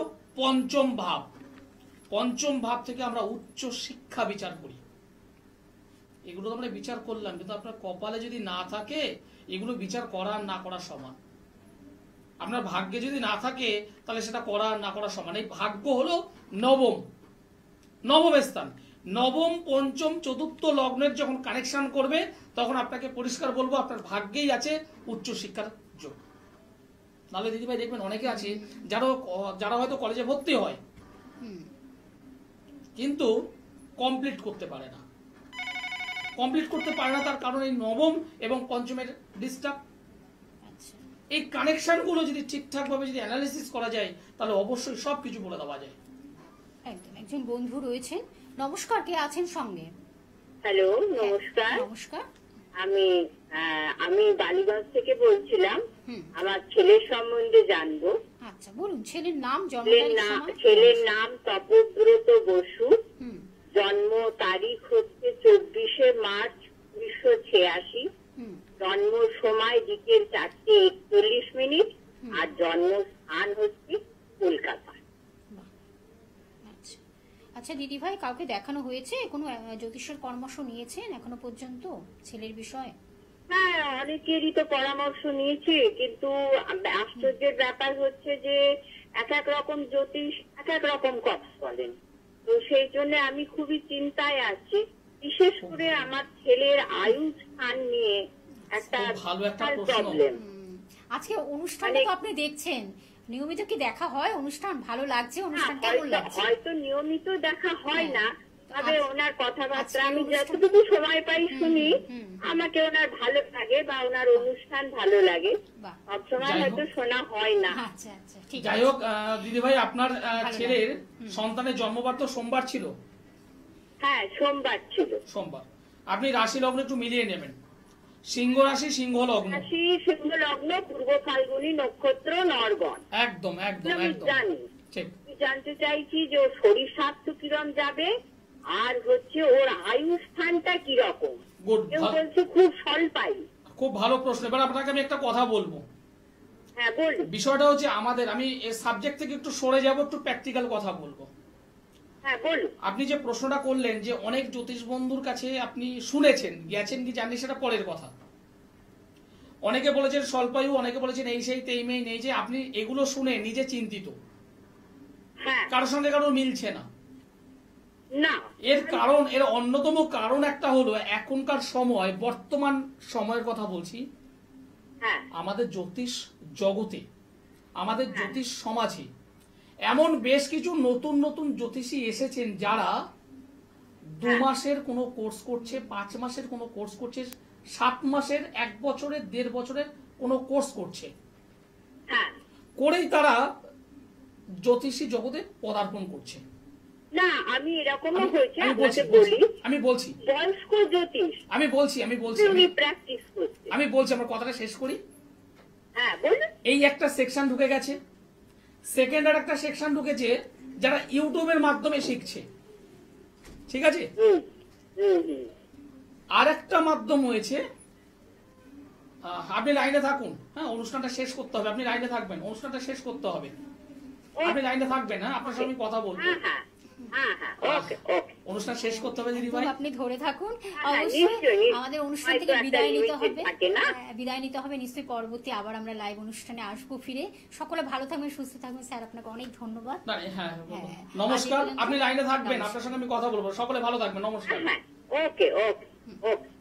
পঞ্চম ভাব থেকে আমরা উচ্চ শিক্ষা বিচার করি। এগুলো তো আমরা বিচার করলাম, কিন্তু আপনার কপালে যদি না থাকে এগুলো বিচার করা না করা সমান। আপনার ভাগ্যে যদি না থাকে তাহলে সেটা করা না করা সমান। এই ভাগ্য হলো নবম স্থান। নবম, পঞ্চম, চতুর্থ লগ্নের যখন কানেকশন করবে তখন আপনাকে পরিষ্কার বলবো আপনার ভাগ্যেই আছে উচ্চ শিক্ষার যোগ। নাহলে দিদিভাই দেখবেন অনেকে আছে যারা হয়তো কলেজে ভর্তি হয় কিন্তু কমপ্লিট করতে পারে না। তার কারণ এই নবম এবং পঞ্চমের ডিস্টার্ব। এই কানেকশন গুলো যদি ঠিকঠাক ভাবে যদি অ্যানালিসিস করা যায় তাহলে অবশ্যই সবকিছু বলে দেওয়া যায়। একদম, একজন বন্ধু রয়েছেন, নমস্কার, কে আছেন সঙ্গে? হ্যালো, নমস্কার। নমস্কার, আমি বালিগঞ্জ থেকে বলছিলাম, আমার ছেলের সম্বন্ধে জানবো। আচ্ছা বলুন, ছেলের নাম, ছেলের নাম তপব্রত বসু, জন্ম তারিখ হচ্ছে 24শে মার্চ 1986, জন্ম সময় বিকেল 4:41, আর জন্ম স্থান হচ্ছে কলকাতা। আচ্ছা দিদি ভাই, কাউকে দেখানো হয়েছে, কোনো জ্যোতিষের পরামর্শ নিয়েছেন এখনো পর্যন্ত ছেলের বিষয়ে? হ্যাঁ, অনেকেরই তো পরামর্শ নিয়েছি, কিন্তু আশ্চর্যের ব্যাপার হচ্ছে যে এক এক রকম জ্যোতিষ এক এক রকম কথা বলেন। তো সেই জন্য আমি খুবই চিন্তায় আছি, বিশেষ করে আমার ছেলের আয়ু স্থান নিয়ে একটা ভালো একটা প্রশ্ন। প্রবলেম। আজকে অনুষ্ঠানটা তো আপনি দেখছেন, নিয়মিত কি দেখা হয় অনুষ্ঠান? ভালো লাগছে অনুষ্ঠান? কেমন লাগছে? হয়তো নিয়মিত দেখা হয় না, তবে ওনার কথাবার্তা আজকে আমি অনুষ্ঠান- যতটুকু সময় পাই শুনি, আমাকে ওনার ভালো লাগে বা ওনার অনুষ্ঠান ভালো লাগে। বাহ। সবসময় যাই হোক। হয়তো শোনা হয় না। আচ্ছা আচ্ছা, ঠিক যাই আছে। হোক দিদি ভাই, আপনার ছেলের সন্তানের জন্মবার তো সোমবার ছিল। হ্যাঁ, সোমবার ছিল। সোমবার। আপনি রাশি লগ্ন একটু মিলিয়ে নেবেন। সিংহ রাশি, সিংহ লগ্ন। রাশি সিংহ লগ্ন, পূর্ব ফাল্গুনী নক্ষত্র, নরগণ। একদম একদম আমি একদম জানি। ঠিক। আমি জানতে চাইছি যে ওর শরীর স্বাস্থ্য কিরম যাবে, আর হচ্ছে ওর আয়ু স্থানটা কিরকম। গুড। কেউ বলছে খুব স্বল্পায়ু। খুব ভালো প্রশ্ন। এবার আপনাকে আমি একটা কথা বলবো। হ্যাঁ, বলুন। বিষয়টা হচ্ছে আমি এই সাবজেক্ট থেকে একটু সরে যাব, একটু প্র্যাকটিক্যাল কথা বলবো। হ্যাঁ, বলুন। আপনি যে প্রশ্নটা করলেন যে অনেক জ্যোতিষ বন্ধুর কাছে আপনি শুনেছেন, গেছেন কি জানি সেটা পরের কথা। অনেকে বলেছেন স্বল্পায়ু, অনেকে বলেছেন এই সেই তেই মেই নেই, যে আপনি এগুলো শুনে নিজে চিন্তিত, হ্যাঁ। কারোর সঙ্গে কারোর মিলছে না। না। এর কারণ, এর অন্যতম কারণ একটা হলো এখনকার সময়, বর্তমান সময়ের কথা বলছি, হ্যাঁ। আমাদের জ্যোতিষ জগতে, আমাদের জ্যোতিষ সমাজে এমন বেশ কিছু নতুন নতুন জ্যোতিষী এসেছেন যারা 2 মাসের কোনো কোর্স করছে, 5 মাসের কোনো কোর্স করছে, 7 মাসের, 1 বছরের, 1.5 বছরের কোনো কোর্স করছে, হ্যাঁ। করেই তারা জ্যোতিষী জগতে পদার্পণ করছে। না, আমি এরকমও হয়েছে, আমি বলছি আপনাকে বলি। আমি বলছি বয়স্ক জ্যোতিষ আমি বলছি আমি বলছি উনি প্র্যাকটিস করছে। আমি বলছি আমার কথাটা শেষ করি। হ্যাঁ, বলুন। এই একটা সেকশন ঢুকে গেছে। সেকেন্ড আর একটা সেকশন ঢুকেছে যারা ইউটিউবের মাধ্যমে শিখছে, ঠিক আছে। হুম, হুম, হুম। আর একটা মাধ্যম হয়েছে, আপনি লাইনে থাকুন, হ্যাঁ, অনুষ্ঠানটা শেষ করতে হবে, আপনি লাইনে থাকবেন, অনুষ্ঠানটা শেষ করতে হবে, আপনি লাইনে থাকবেন, হ্যাঁ, আপনার সঙ্গে আমি কথা বলবো। হ্যাঁ, হ্যাঁ, হ্যাঁ, হ্যাঁ, ওকে, ওকে। অনুষ্ঠান শেষ করতে হবে দিদি ভাই। তো আপনি ধরে থাকুন। হ্যাঁ, অবশ্যই নিশ্চয়ই। আমাদের অনুষ্ঠান হয়তো থেকে একটা বিদায় নিতে limited হবে। থাকে না? বিদায় নিতে হবে নিশ্চয়ই। পরবর্তী আবার আমরা লাইভ অনুষ্ঠানে আসবো ফিরে। সকলে ভালো থাকবেন, সুস্থ থাকবেন। স্যার, আপনাকে অনেক ধন্যবাদ। না, হ্যাঁ, হ্যাঁ। নমস্কার। আজ এই পর্যন্ত। আপনি লাইনে থাকবেন, নমস্কার। আপনার সঙ্গে আমি কথা বলবো। সকলে ভালো থাকবেন, নমস্কার। হ্যাঁ, ওকে, ওকে, ওকে।